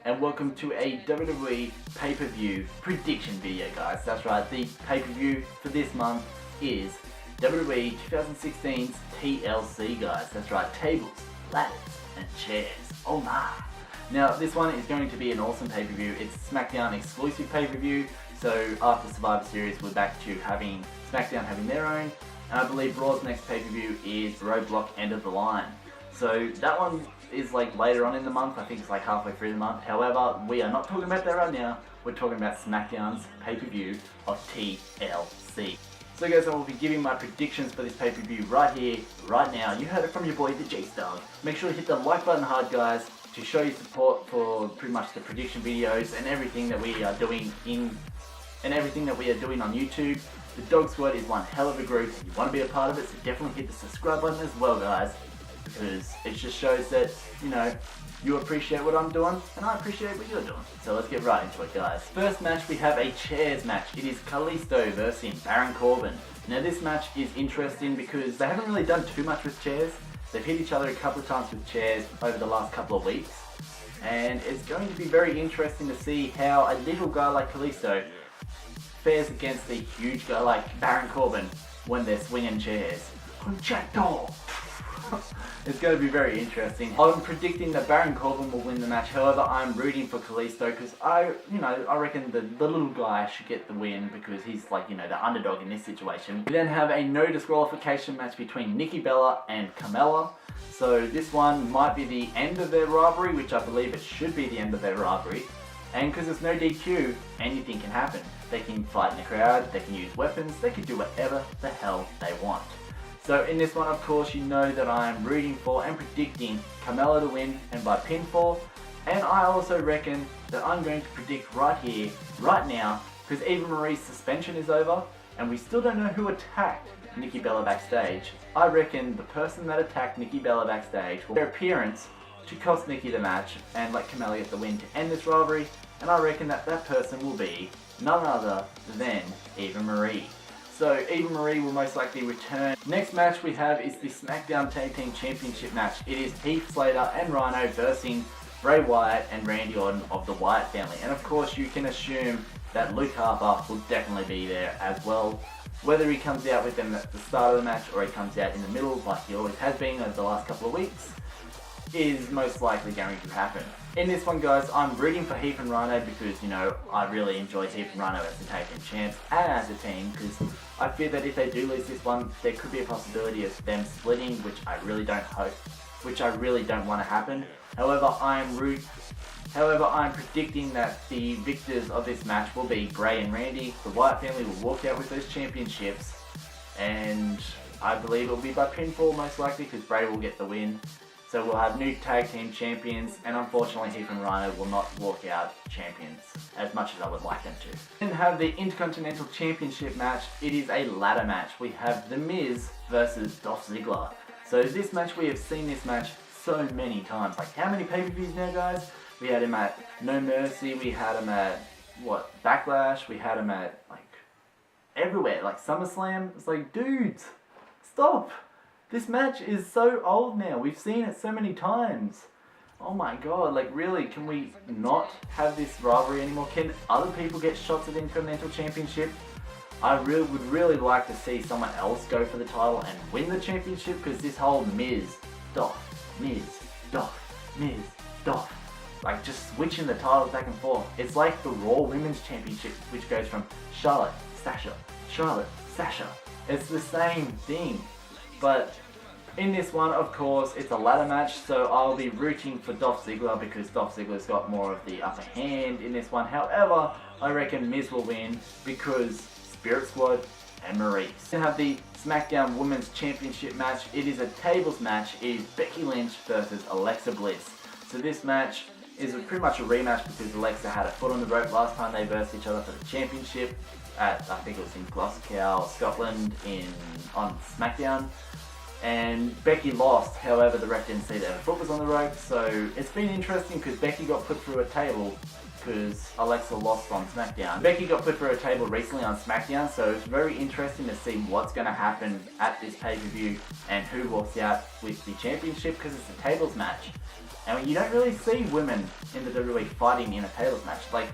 and welcome to a WWE pay-per-view prediction video, guys. That's right, the pay-per-view for this month is WWE 2016's TLC, guys. That's right, tables, ladders, and chairs. Oh my! Now, this one is going to be an awesome pay-per-view. It's SmackDown exclusive pay-per-view, so after Survivor Series, we're back to having SmackDown having their own, and I believe Raw's next pay-per-view is Roadblock End of the Line. So that one is like later on in the month. I think it's like halfway through the month. However, we are not talking about that right now. We're talking about SmackDown's pay-per-view of TLC. So guys, I will be giving my predictions for this pay-per-view right here, right now. You heard it from your boy, TheJaseDawg. Make sure to hit the like button hard, guys, to show your support for pretty much the prediction videos and everything that we are doing on YouTube. The Dog Squad is one hell of a group. If you want to be a part of it, so definitely hit the subscribe button as well, guys, because it just shows that, you know, you appreciate what I'm doing and I appreciate what you're doing. So let's get right into it, guys. First match, we have a chairs match. It is Kalisto versus Baron Corbin. Now this match is interesting because they haven't really done too much with chairs. They've hit each other a couple of times with chairs over the last couple of weeks, and it's going to be very interesting to see how a little guy like Kalisto fares against a huge guy like Baron Corbin when they're swinging chairs. Conchecto! It's going to be very interesting. I'm predicting that Baron Corbin will win the match. However, I'm rooting for Kalisto because I reckon the little guy should get the win because he's like, the underdog in this situation. We then have a no disqualification match between Nikki Bella and Carmella. So this one might be the end of their rivalry, which I believe it should be the end of their rivalry. And because there's no DQ, anything can happen. They can fight in the crowd, they can use weapons, they can do whatever the hell they want. So in this one, of course, you know that I am rooting for and predicting Carmella to win and by pinfall. And I also reckon that I'm going to predict right here, right now, because Eva Marie's suspension is over and we still don't know who attacked Nikki Bella backstage. I reckon the person that attacked Nikki Bella backstage will make their appearance to cost Nikki the match and let Carmella get the win to end this rivalry. And I reckon that that person will be none other than Eva Marie. So Eva Marie will most likely return. Next match we have is the SmackDown Tag Team Championship match. It is Heath, Slater and Rhyno versus Bray Wyatt and Randy Orton of the Wyatt family. And of course you can assume that Luke Harper will definitely be there as well. Whether he comes out with them at the start of the match or he comes out in the middle like he always has been over the last couple of weeks is most likely going to happen. In this one, guys, I'm rooting for Heath and Rhyno because, I really enjoy Heath and Rhyno as the tag team champs and as a team, because I fear that if they do lose this one, there could be a possibility of them splitting, which I really don't want to happen. However, I'm predicting that the victors of this match will be Bray and Randy. The Wyatt family will walk out with those championships, and I believe it will be by pinfall most likely because Bray will get the win. So we'll have new tag team champions, and unfortunately Heath and Rhyno will not walk out champions as much as I would like them to. Then have the Intercontinental Championship match. It is a ladder match. We have The Miz versus Dolph Ziggler. So this match, we have seen this match so many times. Like how many pay-per-views now, guys? We had him at No Mercy, we had him at, Backlash, we had him at, everywhere, like SummerSlam. It's like, dudes, stop! This match is so old now. We've seen it so many times. Oh my god, really, can we not have this rivalry anymore? Can other people get shots at the Intercontinental Championship? I would really like to see someone else go for the title and win the championship, because this whole Miz, Dolph, just switching the titles back and forth. It's like the Raw Women's Championship, which goes from Charlotte, Sasha. It's the same thing. But in this one, of course, it's a ladder match, so I'll be rooting for Dolph Ziggler because Dolph Ziggler's got more of the upper hand in this one. However, I reckon Miz will win because Spirit Squad and Maurice. We have the SmackDown Women's Championship match. It is a tables match. It is Becky Lynch versus Alexa Bliss. So this match is pretty much a rematch because Alexa had a foot on the rope last time they versed each other for the championship at, I think it was in Glasgow, Scotland on SmackDown. And Becky lost, however the ref didn't see that her foot was on the rope, so it's been interesting because Becky got put through a table because Alexa lost on SmackDown. Becky got put through a table recently on SmackDown, so it's very interesting to see what's going to happen at this pay-per-view and who walks out with the championship, because it's a tables match. And you don't really see women in the WWE fighting in a tables match. Like,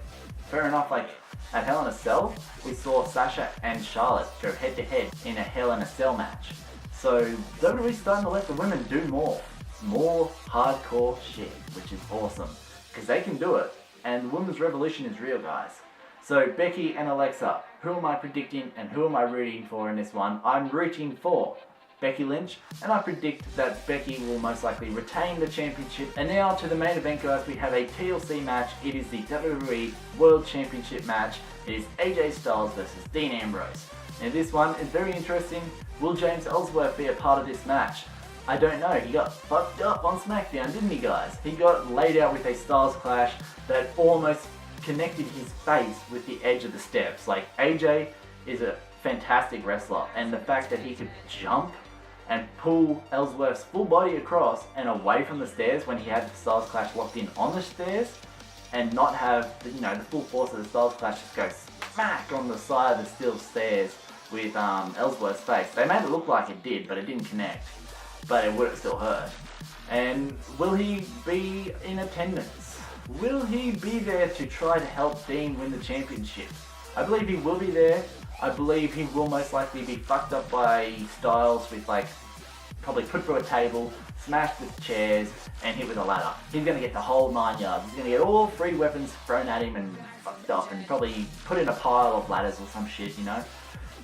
fair enough, like at Hell in a Cell, we saw Sasha and Charlotte go head to head in a Hell in a Cell match. So WWE's starting to let the women do more hardcore shit, which is awesome, because they can do it, and the women's revolution is real, guys. So Becky and Alexa, who am I predicting and who am I rooting for in this one? I'm rooting for Becky Lynch, and I predict that Becky will most likely retain the championship. And now to the main event, guys. We have a TLC match. It is the WWE World Championship match. It is AJ Styles versus Dean Ambrose. Now this one is very interesting. Will James Ellsworth be a part of this match? I don't know. He got fucked up on SmackDown, didn't he, guys? He got laid out with a Styles Clash that almost connected his face with the edge of the steps. Like, AJ is a fantastic wrestler, and the fact that he could jump and pull Ellsworth's full body across and away from the stairs when he had the Styles Clash locked in on the stairs, and not have the, the full force of the Styles Clash just go smack on the side of the steel stairs with Ellsworth's face. They made it look like it did, but it didn't connect. But it would have still hurt. And will he be in attendance? Will he be there to try to help Dean win the championship? I believe he will be there. I believe he will most likely be fucked up by Styles with, like, probably put through a table, smashed with chairs, and hit with a ladder. He's going to get the whole 9 yards. He's going to get all 3 weapons thrown at him and fucked up, and probably put in a pile of ladders or some shit,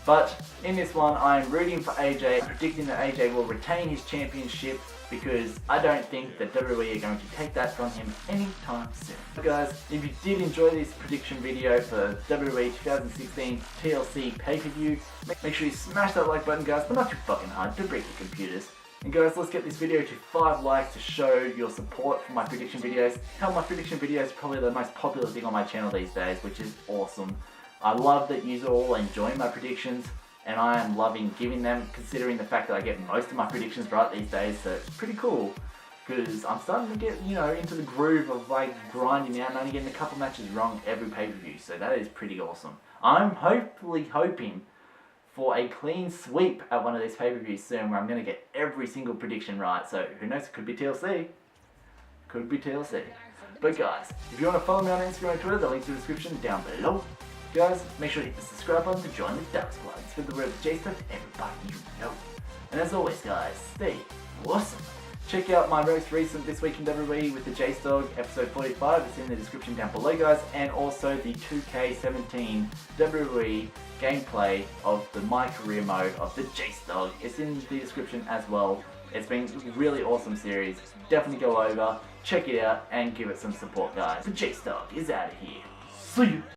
But in this one, I'm rooting for AJ. I'm predicting that AJ will retain his championship, because I don't think that WWE are going to take that from him anytime soon. So guys, if you did enjoy this prediction video for WWE 2016 TLC pay-per-view, make sure you smash that like button, guys, but not too fucking hard, don't break your computers. And guys, let's get this video to 5 likes to show your support for my prediction videos. Hell, my prediction videos is probably the most popular thing on my channel these days, which is awesome. I love that you are all enjoying my predictions, and I am loving giving them, considering the fact that I get most of my predictions right these days, so it's pretty cool, because I'm starting to get, into the groove of, like, grinding out and only getting a couple matches wrong every pay-per-view, so that is pretty awesome. I'm hoping for a clean sweep at one of these pay-per-views soon, where I'm going to get every single prediction right, so who knows, it could be TLC. Could be TLC. But guys, if you want to follow me on Instagram and Twitter, the link's in the description down below. Guys, make sure to hit the subscribe button to join the Dark Squad. Spread the word of TheJaseDawg to everybody you know. And as always, guys, stay awesome. Check out my most recent This Week in WWE with TheJaseDawg, episode 45. It's in the description down below, guys. And also the 2K17 WWE gameplay of the My Career mode of TheJaseDawg. It's in the description as well. It's been a really awesome series. Definitely go over, check it out, and give it some support, guys. TheJaseDawg is out of here. See you!